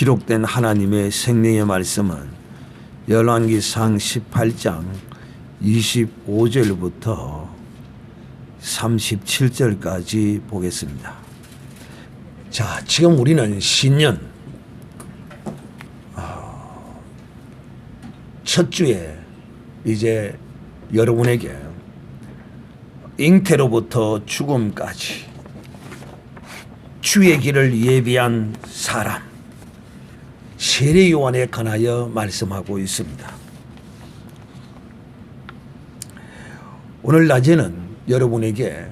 기록된 하나님의 생명의 말씀은 열왕기상 18장 25절부터 37절까지 보겠습니다. 자, 지금 우리는 신년 첫 주에 이제 여러분에게 잉태로부터 죽음까지 주의 길을 예비한 사람 세례 요한에 관하여 말씀하고 있습니다. 오늘 낮에는 여러분에게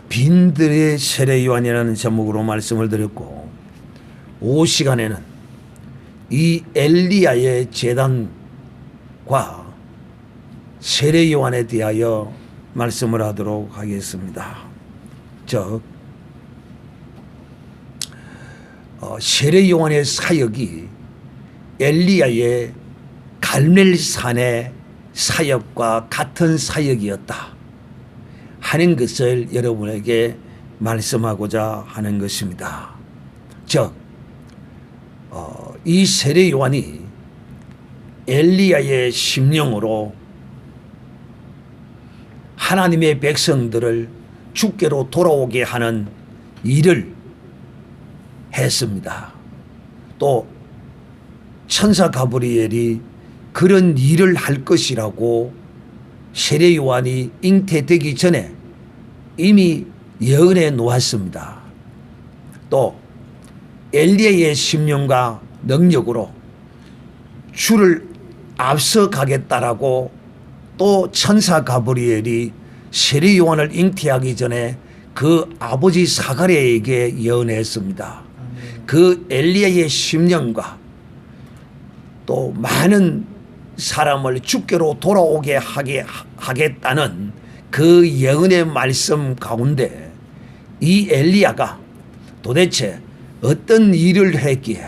빈들의 세례 요한이라는 제목으로 말씀을 드렸고, 오후 시간에는 이 엘리야의 제단과 세례 요한에 대하여 말씀을 하도록 하겠습니다. 세례 요한의 사역이 엘리야의 갈멜산의 사역과 같은 사역이었다 하는 것을 여러분에게 말씀하고자 하는 것입니다. 이 세례 요한이 엘리야의 심령으로 하나님의 백성들을 주께로 돌아오게 하는 일을 했습니다. 또 천사 가브리엘이 그런 일을 할 것이라고 세례 요한이 잉태되기 전에 이미 예언해 놓았습니다. 또 엘리야의 심령과 능력으로 주를 앞서가겠다라고 또 천사 가브리엘이 세례 요한을 잉태하기 전에 그 아버지 사가랴에게 예언했습니다. 그 엘리야의 심령과 또 많은 사람을 주께로 돌아오게 하겠다는 그 예언의 말씀 가운데 이 엘리야가 도대체 어떤 일을 했기에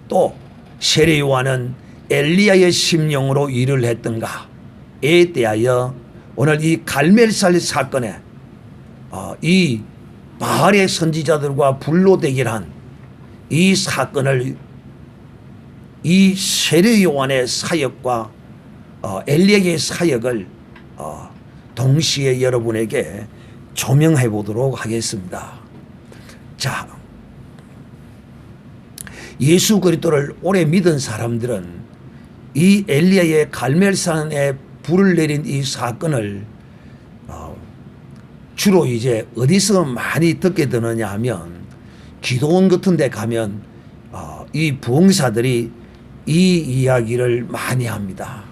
또 세례 요한은 엘리야의 심령으로 일을 했던가에 대하여 오늘 이 갈멜산 사건에 이 바알의 선지자들과 불로 대결한 이 사건을 이 세례 요한의 사역과 엘리야의 사역을 동시에 여러분에게 조명해 보도록 하겠습니다. 자, 예수 그리스도를 오래 믿은 사람들은 이 엘리야의 갈멜산에 불을 내린 이 사건을 주로 이제 어디서 많이 듣게 되느냐 하면 기도원 같은 데 가면 이 부흥사들이 이 이야기를 많이 합니다.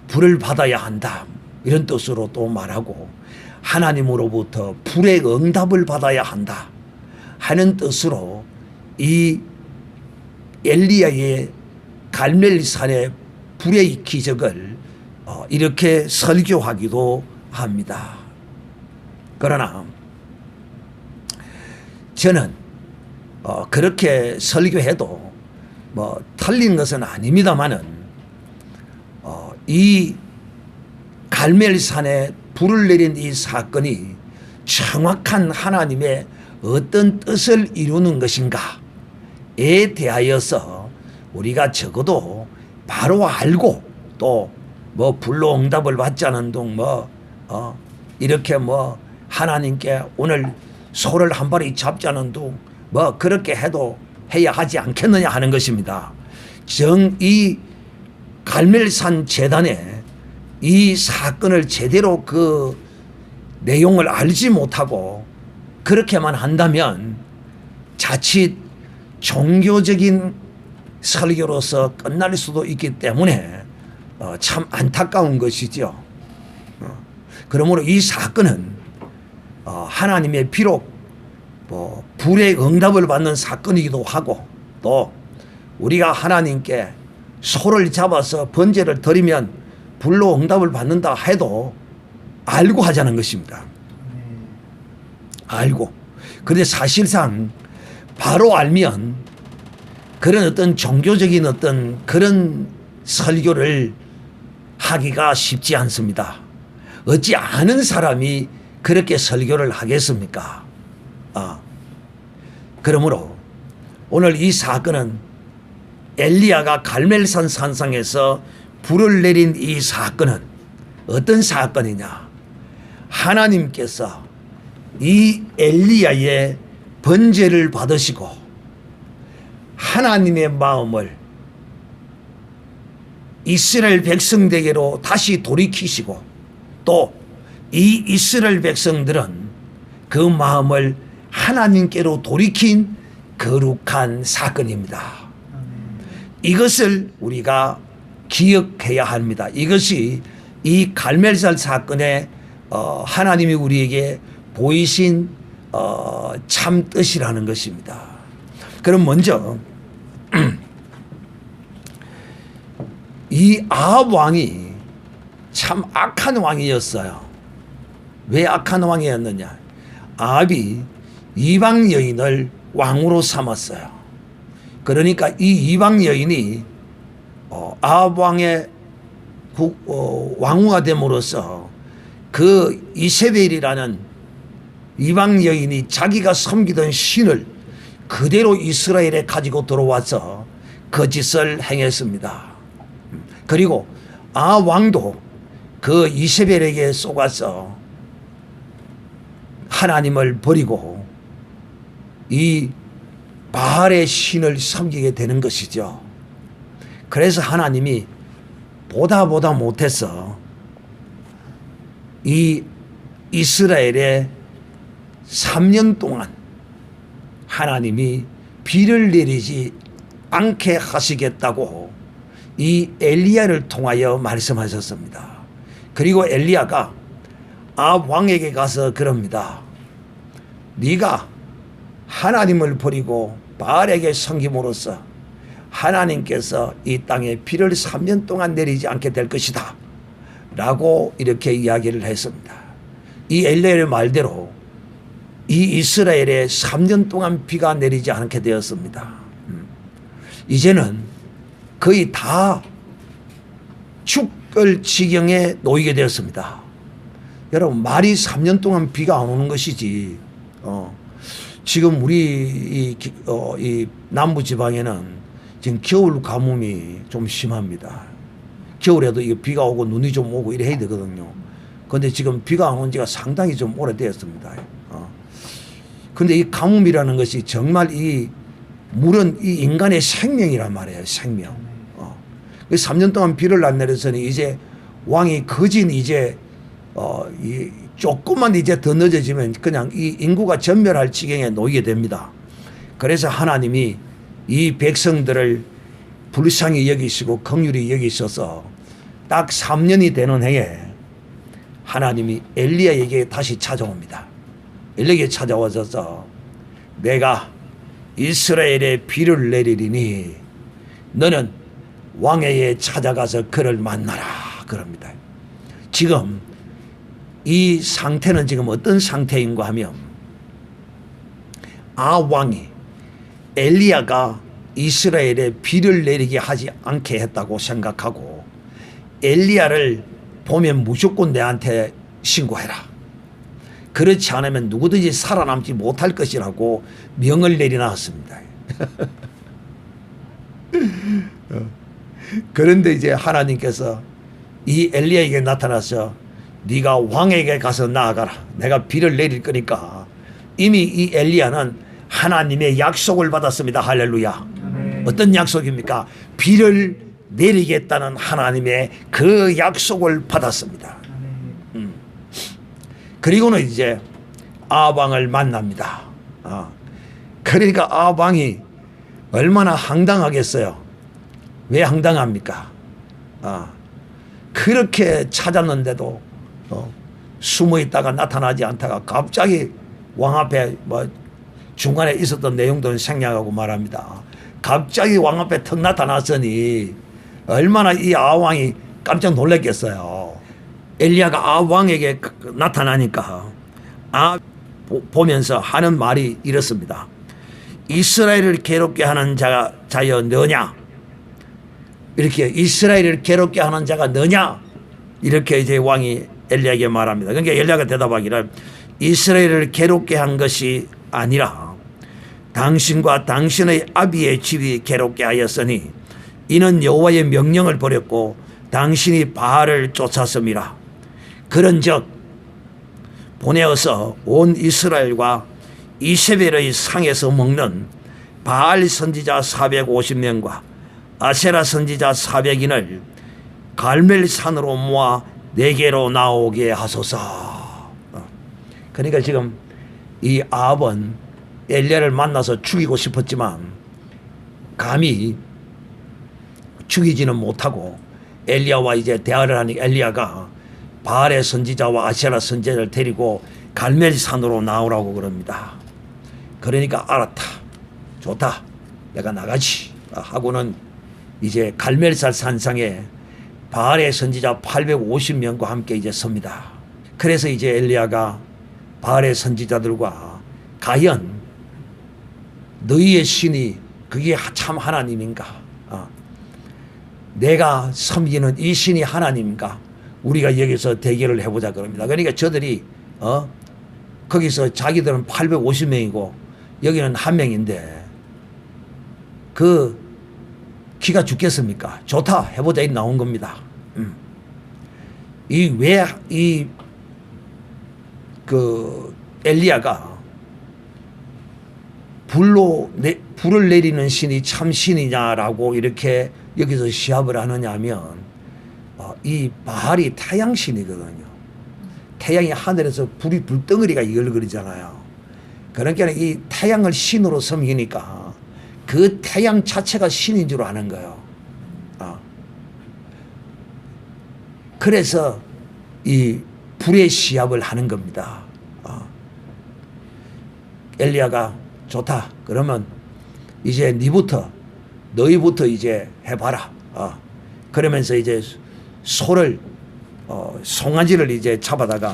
불을 받아야 한다 이런 뜻으로 또 말하고, 하나님으로부터 불의 응답을 받아야 한다 하는 뜻으로 이 엘리야의 갈멜산의 불의 기적을 이렇게 설교하기도 합니다. 그러나 저는 그렇게 설교해도 틀린 것은 아닙니다만은 이 갈멜산에 불을 내린 이 사건이 정확한 하나님의 어떤 뜻을 이루는 것인가에 대하여서 우리가 적어도 바로 알고, 또 불로 응답을 받지 않은 동 이렇게 하나님께 오늘 소를 한 마리 잡자는 둥 그렇게 해야 하지 않겠느냐 하는 것입니다. 이 갈멜산 제단에 이 사건을 제대로 그 내용을 알지 못하고 그렇게만 한다면 자칫 종교적인 설교로서 끝날 수도 있기 때문에 참 안타까운 것이죠. 그러므로 이 사건은 하나님의 비록 불의 응답을 받는 사건이기도 하고, 또 우리가 하나님께 소를 잡아서 번제를 드리면 불로 응답을 받는다 해도 알고 하자는 것입니다. 알고. 그런데 사실상 바로 알면 그런 어떤 종교적인 어떤 그런 설교를 하기가 쉽지 않습니다. 어찌 아는 사람이 그렇게 설교를 하겠습니까? 그러므로 오늘 이 사건은 엘리야가 갈멜산 산상에서 불을 내린 이 사건은 어떤 사건이냐? 하나님께서 이 엘리야의 번제를 받으시고 하나님의 마음을 이스라엘 백성에게로 다시 돌이키시고 또 이 이스라엘 백성들은 그 마음을 하나님께로 돌이킨 거룩한 사건입니다. 이것을 우리가 기억해야 합니다. 이것이 이 갈멜산 사건에 하나님이 우리에게 보이신 참 뜻이라는 것입니다. 그럼 먼저 이 아합 왕이 참 악한 왕이었어요. 왜 악한 왕이었느냐? 아합이 이방 여인을 왕으로 삼았어요. 그러니까 이 이방 여인이 아합 왕의 왕후가 됨으로써 그 이세벨이라는 이방 여인이 자기가 섬기던 신을 그대로 이스라엘에 가지고 들어와서 거짓을 행했습니다. 그리고 아합 왕도 그 이세벨에게 속아서 하나님을 버리고 이 바알의 신을 섬기게 되는 것이죠. 그래서 하나님이 보다 못해서 이 이스라엘에 3년 동안 하나님이 비를 내리지 않게 하시겠다고 이 엘리야를 통하여 말씀하셨습니다. 그리고 엘리야가 아합 왕에게 가서 그럽니다. 네가 하나님을 버리고 바알에게 섬김으로써 하나님께서 이 땅에 비를 3년 동안 내리지 않게 될 것이다 라고 이렇게 이야기를 했습니다. 이 엘리야의 말대로 이 이스라엘에 3년 동안 비가 내리지 않게 되었습니다. 이제는 거의 다 죽을 지경에 놓이게 되었습니다. 여러분, 말이 3년 동안 비가 안 오는 것이지. 지금 우리 이 남부 지방에는 지금 겨울 가뭄이 좀 심합니다. 겨울에도 이게 비가 오고 눈이 좀 오고 이래 해야 되거든요. 그런데 지금 비가 안 온 지가 상당히 좀 오래되었습니다. 근데 이 가뭄이라는 것이 정말 이 물은 이 인간의 생명이란 말이에요. 생명. 3년 동안 비를 안 내렸으니 이제 왕이 거진 이제 이 조금만 이제 더 늦어지면 그냥 이 인구가 전멸할 지경에 놓이게 됩니다. 그래서 하나님이 이 백성들을 불쌍히 여기시고 긍휼히 여기셔서 딱 3년이 되는 해에 하나님이 엘리야에게 다시 찾아옵니다. 엘리야에게 찾아와서 내가 이스라엘에 비를 내리리니 너는 왕에게 찾아가서 그를 만나라 그럽니다. 지금 이 상태는 지금 어떤 상태인가 하면 아합 왕이 엘리야가 이스라엘에 비를 내리게 하지 않게 했다고 생각하고 엘리야를 보면 무조건 내한테 신고해라. 그렇지 않으면 누구든지 살아남지 못할 것이라고 명을 내려놨습니다. 그런데 이제 하나님께서 이 엘리야에게 나타나서 네가 왕에게 가서 나아가라. 내가 비를 내릴 거니까. 이미 이 엘리야는 하나님의 약속을 받았습니다. 할렐루야. 어떤 약속입니까? 비를 내리겠다는 하나님의 그 약속을 받았습니다. 그리고는 이제 아합 왕을 만납니다. 그러니까 아합 왕이 얼마나 황당하겠어요. 왜 황당합니까? 그렇게 찾았는데도 숨어 있다가 나타나지 않다가 갑자기 왕 앞에 뭐 중간에 있었던 내용들은 생략하고 말합니다. 갑자기 왕 앞에 턱 나타났으니 얼마나 이 아합 왕이 깜짝 놀랐겠어요. 엘리야가 아합 왕에게 나타나니까 보면서 하는 말이 이렇습니다. 이스라엘을 괴롭게 하는 자여 너냐? 이렇게 이스라엘을 괴롭게 하는 자가 너냐? 이렇게 이제 왕이 엘리야에게 말합니다. 그러니까 엘리야가 대답하기를 이스라엘을 괴롭게 한 것이 아니라 당신과 당신의 아비의 집이 괴롭게 하였으니 이는 여호와의 명령을 버렸고 당신이 바알을 쫓았음이라. 그런즉 보내어서 온 이스라엘과 이세벨의 상에서 먹는 바알 선지자 450명과 아세라 선지자 400인을 갈멜산으로 모아 내게로 나오게 하소서. 그러니까 지금 이 아합은 엘리야를 만나서 죽이고 싶었지만 감히 죽이지는 못하고 엘리야와 이제 대화를 하니 엘리야가 바알의 선지자와 아세라 선지자를 데리고 갈멜산으로 나오라고 그럽니다. 그러니까 알았다, 좋다, 내가 나가지 하고는 이제 갈멜산 산상에 바알의 선지자 850명과 함께 이제 섭니다. 그래서 이제 엘리야가 바알의 선지자들과 과연 너희의 신이 그게 참 하나님인가? 내가 섬기는 이 신이 하나님인가? 우리가 여기서 대결을 해보자 그럽니다. 그러니까 저들이 거기서 자기들은 850명이고 여기는 한 명인데 그 기가 죽겠습니까? 좋다, 해보자 이 나온 겁니다. 이 왜 이 그 엘리야가 불을 내리는 신이 참 신이냐라고 이렇게 여기서 시합을 하느냐면 이 바알이 태양신이거든요. 태양이 하늘에서 불덩어리가 이글거리잖아요. 그러니까 이 태양을 신으로 섬기니까 그 태양 자체가 신인 줄 아는 거예요. 그래서 이 불의 시합을 하는 겁니다. 엘리야가 좋다, 그러면 이제 너희부터 이제 해봐라. 그러면서 이제 소를 송아지를 이제 잡아다가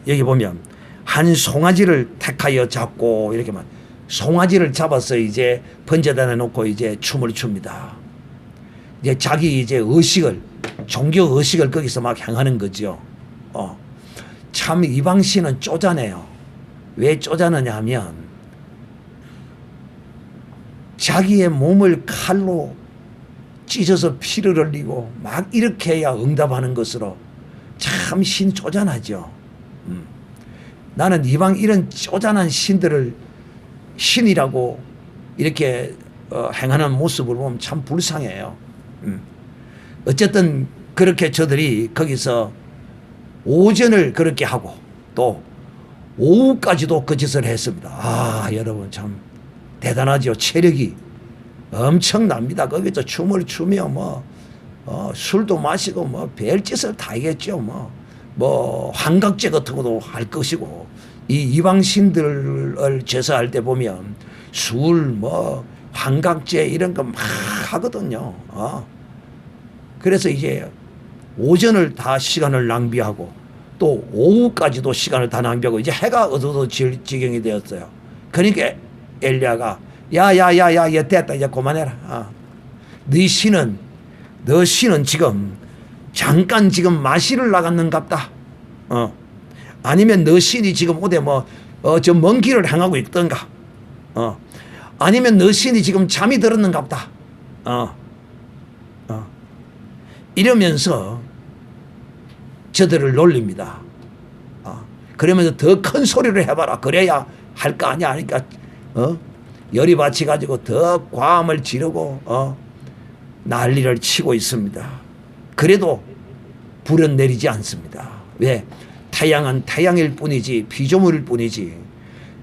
여기 보면 한 송아지를 택하여 잡고 이렇게만 송아지를 잡아서 이제 번제단에 놓고 이제 춤을 춥니다. 이제 자기 이제 종교 의식을 거기서 막 행하는 거죠. 참 이방 신은 쪼잔해요. 왜 쪼잔하냐 하면 자기의 몸을 칼로 찢어서 피를 흘리고 막 이렇게 해야 응답하는 것으로 참 신 쪼잔하죠. 나는 이방 이런 쪼잔한 신들을 신이라고 이렇게 행하는 모습을 보면 참 불쌍해요. 어쨌든 그렇게 저들이 거기서 오전을 그렇게 하고 또 오후까지도 그 짓을 했습니다. 여러분 참 대단하죠. 체력이 엄청납니다. 거기서 춤을 추며 술도 마시고 별짓을 다 하겠죠. 환각제 같은 것도 할 것이고 이 이방신들을 제사할 때 보면 술 환각제 이런 거 막 하거든요. 그래서 이제 오전을 다 시간을 낭비하고 또 오후까지도 시간을 다 낭비하고 이제 해가 어두워질 지경이 되었어요. 그러니까 엘리야가 야야야야 됐다, 이제 그만해라. 너 신은 지금 잠깐 지금 마시를 나갔는갑다. 아니면 너 신이 지금 어디 저 먼 길을 향하고 있던가. 아니면 너 신이 지금 잠이 들었는갑다. 이러면서 저들을 놀립니다. 그러면서 더 큰 소리를 해봐라. 그래야 할 거 아니야. 그러니까 열이 받쳐가지고 더 과음을 지르고 난리를 치고 있습니다. 그래도 불은 내리지 않습니다. 왜? 태양은 태양일 뿐이지 피조물일 뿐이지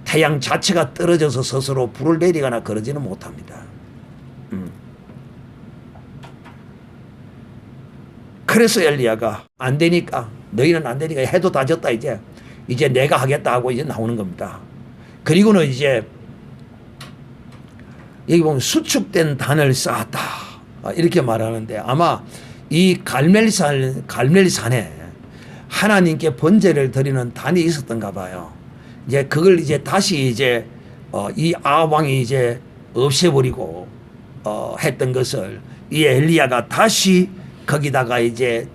태양 자체가 떨어져서 스스로 불을 내리거나 그러지는 못합니다. 그래서 엘리야가 안 되니까, 너희는 안 되니까 해도 다 졌다, 이제 내가 하겠다 하고 이제 나오는 겁니다. 그리고는 이제 여기 보면 수축된 단을 쌓았다 이렇게 말하는데 아마 이 갈멜산에 하나님께 번제를 드리는 단이 있었던가 봐요. 이제 그걸 이제 다시 이제 이 아합 왕이 이제 없애버리고 했던 것을 이 엘리야가 다시 거기다가 이제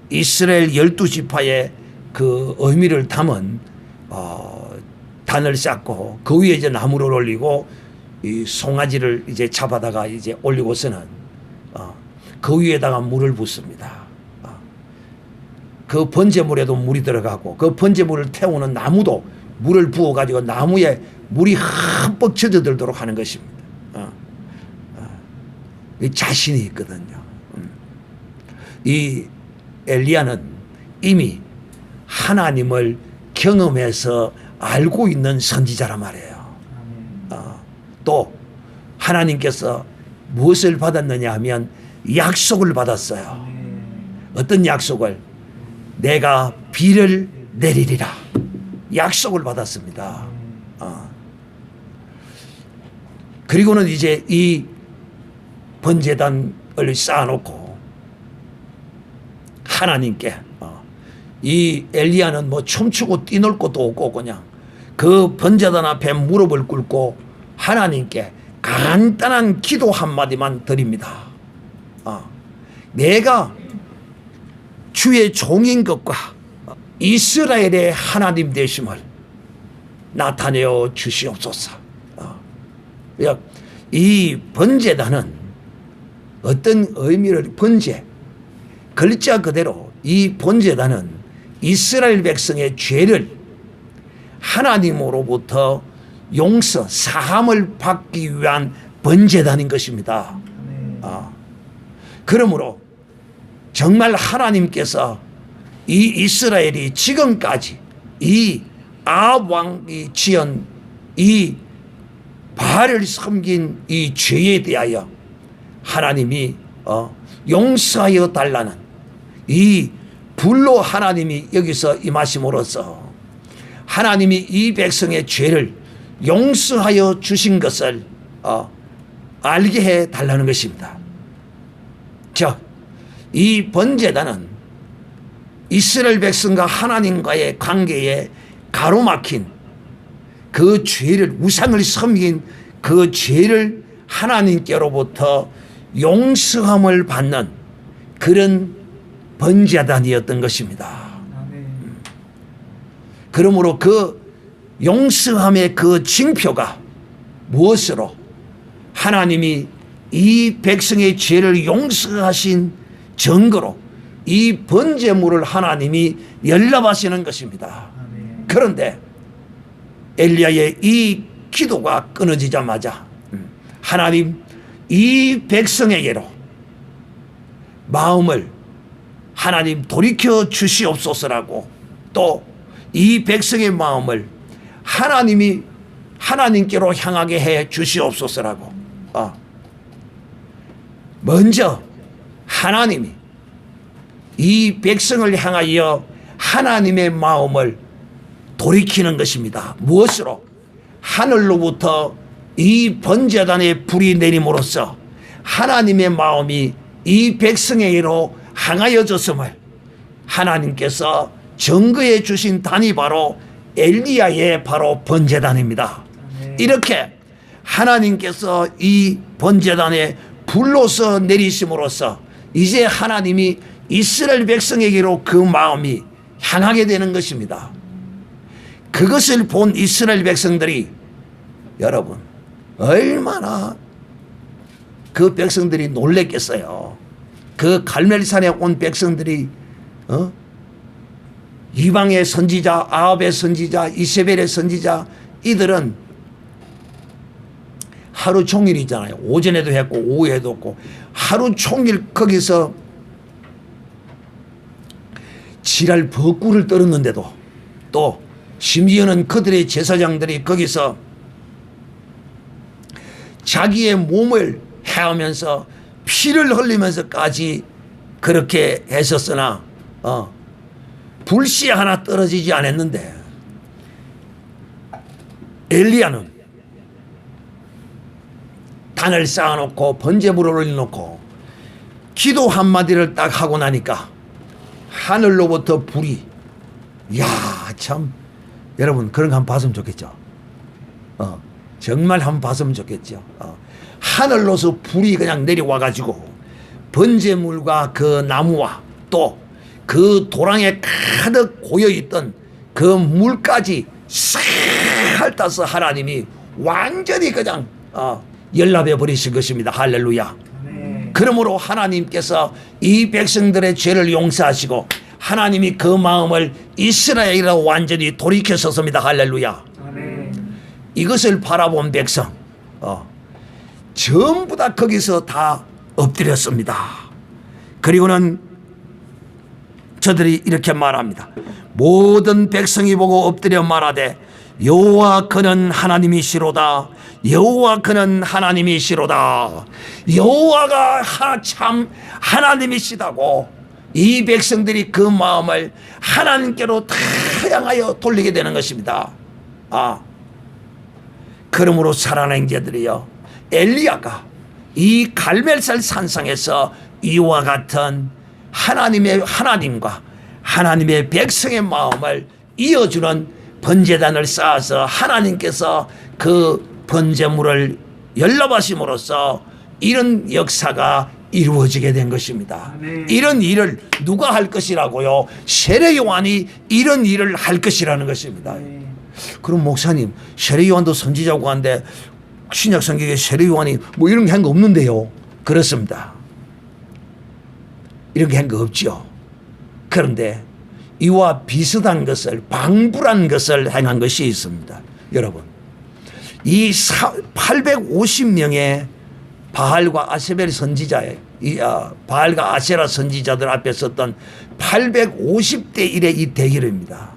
이스라엘 12지파의 그 의미를 담은 단을 쌓고 그 위에 이제 나무를 올리고 이 송아지를 이제 잡아다가 이제 올리고서는 그 위에다가 물을 붓습니다. 그 번제물에도 물이 들어가고 그 번제물을 태우는 나무도 물을 부어 가지고 나무에 물이 흠뻑 젖어들도록 하는 것입니다. 자신이 있거든요. 이 엘리야는 이미 하나님을 경험해서 알고 있는 선지자란 말이에요. 또 하나님께서 무엇을 받았느냐 하면 약속을 받았어요. 어떤 약속을? 내가 비를 내리리라. 약속을 받았습니다. 그리고는 이제 이 번제단을 쌓아놓고 하나님께 이 엘리야는 뭐 춤추고 뛰놀 것도 없고 그냥 그 번제단 앞에 무릎을 꿇고 하나님께 간단한 기도 한마디만 드립니다. 내가 주의 종인 것과 이스라엘의 하나님 되심을 나타내어 주시옵소서. 이 번제단은 어떤 의미를 번제 글자 그대로 이 번제단은 이스라엘 백성의 죄를 하나님으로부터 용서 사함을 받기 위한 번제단인 것입니다. 그러므로 정말 하나님께서 이 이스라엘이 지금까지 이 아합 왕이 지은 이 바알을 섬긴 이 죄에 대하여 하나님이 용서하여 달라는 이 불로 하나님이 여기서 임하심으로써 하나님이 이 백성의 죄를 용서하여 주신 것을 알게 해 달라는 것입니다. 즉, 이 번제단은 이스라엘 백성과 하나님과의 관계에 가로막힌 그 죄를, 우상을 섬긴 그 죄를 하나님께로부터 용서함을 받는 그런 번제단이었던 것입니다. 그러므로 그 용서함의 그 징표가 무엇으로? 하나님이 이 백성의 죄를 용서하신 증거로 이 번제물을 하나님이 연락하시는 것입니다. 그런데 엘리야의 이 기도가 끊어지자마자 하나님 이 백성에게로 마음을 하나님 돌이켜 주시옵소서라고, 또 이 백성의 마음을 하나님이 하나님께로 향하게 해 주시옵소서라고. 먼저 하나님이 이 백성을 향하여 하나님의 마음을 돌이키는 것입니다. 무엇으로? 하늘로부터 이 번제단의 불이 내림으로써 하나님의 마음이 이 백성에게로 향하여졌음을 하나님께서 증거해 주신 단이 바로 엘리야의 바로 번제단입니다. 이렇게 하나님께서 이 번제단에 불로서 내리심으로써 이제 하나님이 이스라엘 백성에게로 그 마음이 향하게 되는 것입니다. 그것을 본 이스라엘 백성들이, 여러분 얼마나 그 백성들이 놀랬겠어요. 그 갈멜산에 온 백성들이 이방의 선지자, 아합의 선지자, 이세벨의 선지자, 이들은 하루 종일이잖아요. 오전에도 했고 오후에도 했고 하루 종일 거기서 지랄 벚꿀을 떨었는데도, 또 심지어는 그들의 제사장들이 거기서 자기의 몸을 해하면서 피를 흘리면서까지 그렇게 했었으나 불씨 하나 떨어지지 않았는데, 엘리야는 단을 쌓아놓고 번제물을 올려놓고 기도 한마디를 딱 하고 나니까 하늘로부터 불이, 이야 참 여러분 그런 거 한번 봤으면 좋겠죠. 정말 한번 봤으면 좋겠죠. 하늘로서 불이 그냥 내려와 가지고 번제물과 그 나무와 또 그 도랑에 가득 고여있던 그 물까지 싹 핥아서 하나님이 완전히 그냥 연락해 버리신 것입니다. 할렐루야. 그러므로 하나님께서 이 백성들의 죄를 용서하시고 하나님이 그 마음을 이스라엘로 완전히 돌이켰었습니다. 할렐루야. 이것을 바라본 백성 전부 다 거기서 다 엎드렸습니다. 그리고는 저들이 이렇게 말합니다. 모든 백성이 보고 엎드려 말하되 여호와 그는 하나님이시로다. 여호와 그는 하나님이시로다. 여호와가 참 하나님이시다고 이 백성들이 그 마음을 하나님께로 다 향하여 돌리게 되는 것입니다. 그러므로 사랑하는 자들이여, 엘리야가 이 갈멜살 산상에서 이와 같은 하나님과 하나님의 백성의 마음을 이어주는 번제단을 쌓아서 하나님께서 그 번제물을 연락하심으로써 이런 역사가 이루어지게 된 것입니다. 이런 일을 누가 할 것이라고요? 세례 요한이 이런 일을 할 것이라는 것입니다. 그럼 목사님, 세례 요한도 선지자고 한데 신약 성경에 세례 요한이 뭐 이런 게 한 거 없는데요? 그렇습니다. 이런 게 한 거 없죠. 그런데 이와 비슷한 것을, 방불한 것을 행한 것이 있습니다. 여러분, 이 850명의 바알과 아세벨 선지자의 바알과 아세라 선지자들 앞에 섰던 850대 1의 이 대결입니다.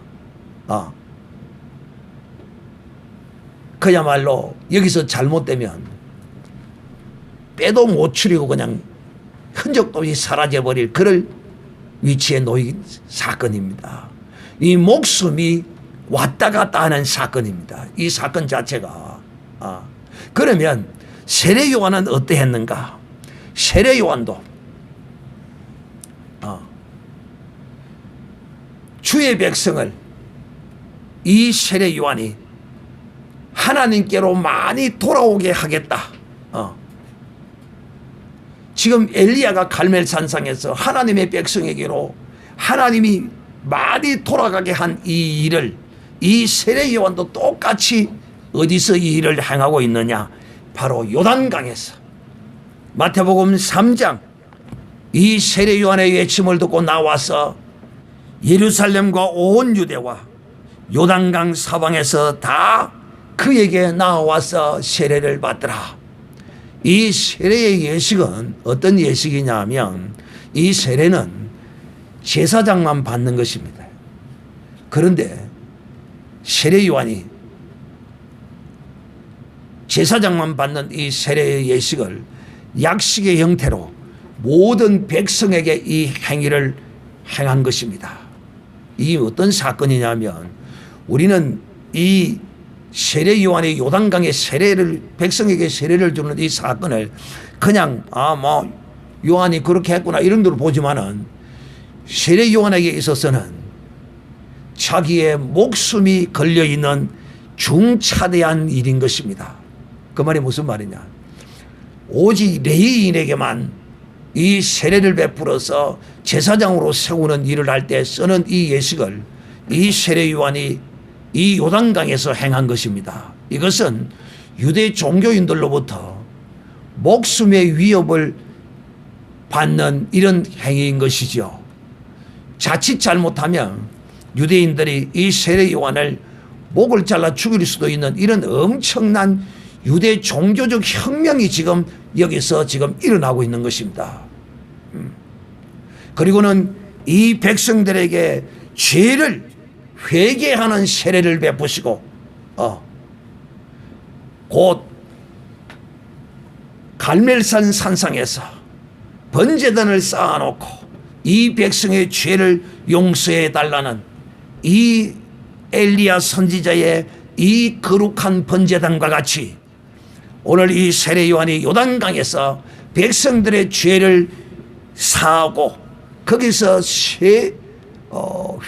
그야말로 여기서 잘못되면 빼도 못 추리고 그냥 흔적도 없이 사라져버릴 그럴 위치에 놓인 사건입니다. 이 목숨이 왔다 갔다 하는 사건입니다. 이 사건 자체가. 그러면 세례 요한은 어떠했는가? 세례 요한도 주의 백성을 이 세례 요한이 하나님께로 많이 돌아오게 하겠다. 지금 엘리야가 갈멜산상에서 하나님의 백성에게로 하나님이 많이 돌아가게 한 이 일을 이 세례 요한도 똑같이 어디서 이 일을 행하고 있느냐? 바로 요단강에서. 마태복음 3장 이 세례 요한의 외침을 듣고 나와서 예루살렘과 온 유대와 요단강 사방에서 다 그에게 나와서 세례를 받더라. 이 세례의 예식은 어떤 예식이냐면 이 세례는 제사장만 받는 것입니다. 그런데 세례 요한이 제사장만 받는 이 세례의 예식을 약식의 형태로 모든 백성에게 이 행위를 행한 것입니다. 이 어떤 사건이냐면 우리는 이 세례 요한이 요단강에 세례를 백성에게 세례를 주는 이 사건을 그냥 뭐 요한이 그렇게 했구나 이런 대로 보지만은 세례 요한에게 있어서는 자기의 목숨이 걸려 있는 중차대한 일인 것입니다. 그 말이 무슨 말이냐? 오직 레위인에게만 이 세례를 베풀어서 제사장으로 세우는 일을 할 때 쓰는 이 예식을 이 세례 요한이 이 요단강에서 행한 것입니다. 이것은 유대 종교인들로부터 목숨의 위협을 받는 이런 행위인 것이죠. 자칫 잘못하면 유대인들이 이 세례 요한을 목을 잘라 죽일 수도 있는 이런 엄청난 유대 종교적 혁명이 지금 여기서 지금 일어나고 있는 것입니다. 그리고는 이 백성들에게 죄를 회개하는 세례를 베푸시고 곧 갈멜산 산상에서 번제단을 쌓아놓고 이 백성의 죄를 용서해 달라는 이 엘리야 선지자의 이 거룩한 번제단과 같이 오늘 이 세례 요한이 요단강에서 백성들의 죄를 사하고 거기서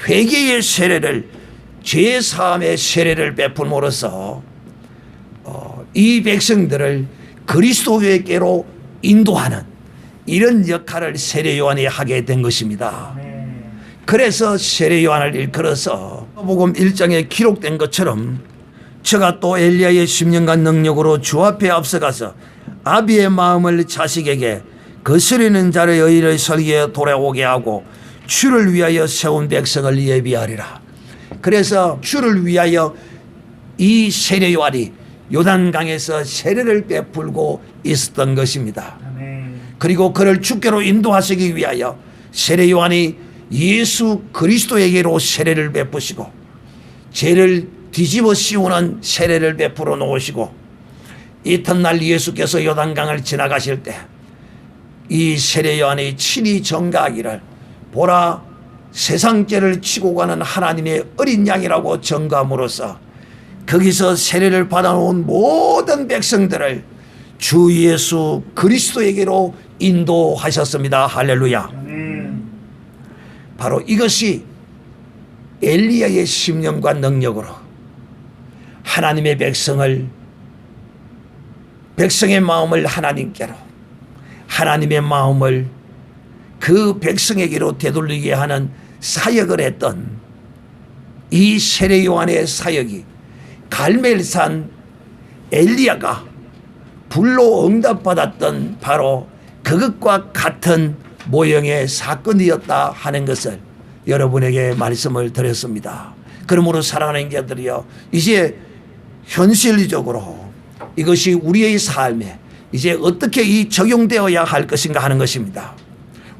회개의 세례를 죄사함의 세례를 베풀므로써 이 백성들을 그리스도에게로 인도하는 이런 역할을 세례 요한이 하게 된 것입니다. 그래서 세례 요한을 일컬어서 복음 1장에 기록된 것처럼 저가 또 엘리야의 심령과 능력으로 주 앞에 앞서가서 아비의 마음을 자식에게 거스리는 자의 의를 설계에 돌아오게 하고 주를 위하여 세운 백성을 예비하리라. 그래서 주를 위하여 이 세례 요한이 요단강에서 세례를 베풀고 있었던 것입니다. 그리고 그를 주께로 인도하시기 위하여 세례 요한이 예수 그리스도에게로 세례를 베푸시고 죄를 뒤집어 씌우는 세례를 베풀어 놓으시고 이튿날 예수께서 요단강을 지나가실 때 이 세례 요한이 친히 전가하기를 보라 세상 죄를 치고 가는 하나님의 어린 양이라고 전가함으로써 거기서 세례를 받아놓은 모든 백성들을 주 예수 그리스도에게로 인도하셨습니다. 할렐루야. 바로 이것이 엘리야의 심령과 능력으로 하나님의 백성의 마음을 하나님께로, 하나님의 마음을 그 백성에게로 되돌리게 하는 사역을 했던 이 세례 요한의 사역이 갈멜산 엘리야가 불로 응답받았던 바로 그것과 같은 모형의 사건이었다 하는 것을 여러분에게 말씀을 드렸습니다. 그러므로 사랑하는 자들이여, 이제 현실적으로 이것이 우리의 삶에 이제 어떻게 이 적용되어야 할 것인가 하는 것입니다.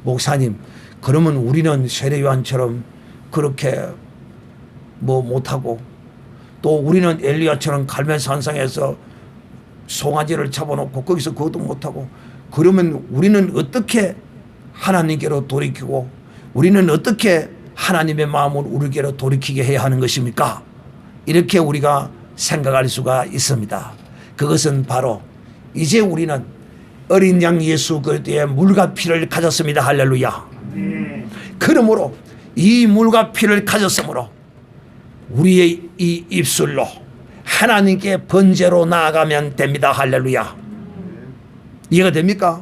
목사님, 그러면 우리는 세례 요한처럼 그렇게 못하고 또 우리는 엘리야처럼 갈멜산상에서 송아지를 잡아놓고 거기서 그것도 못하고, 그러면 우리는 어떻게 하나님께로 돌이키고 우리는 어떻게 하나님의 마음을 우리께로 돌이키게 해야 하는 것입니까? 이렇게 우리가 생각할 수가 있습니다. 그것은 바로 이제 우리는 어린 양 예수 그리스도의 물과 피를 가졌습니다. 할렐루야. 그러므로 이 물과 피를 가졌으므로 우리의 이 입술로 하나님께 번제로 나아가면 됩니다. 할렐루야. 이해가 됩니까?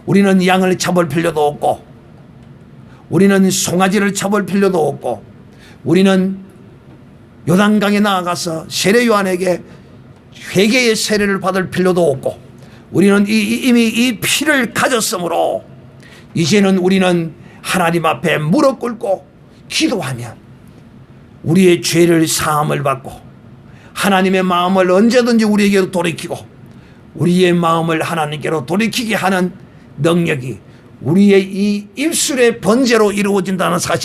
우리는 양을 잡을 필요도 없고 우리는 송아지를 잡을 필요도 없고 우리는 요단강에 나아가서 세례 요한에게 회개의 세례를 받을 필요도 없고 우리는 이미 이 피를 가졌으므로 이제는 우리는 하나님 앞에 무릎 꿇고 기도하면 우리의 죄를 사함을 받고 하나님의 마음을 언제든지 우리에게로 돌이키고 우리의 마음을 하나님께로 돌이키게 하는 능력이 우리의 이 입술의 번제로 이루어진다는 사실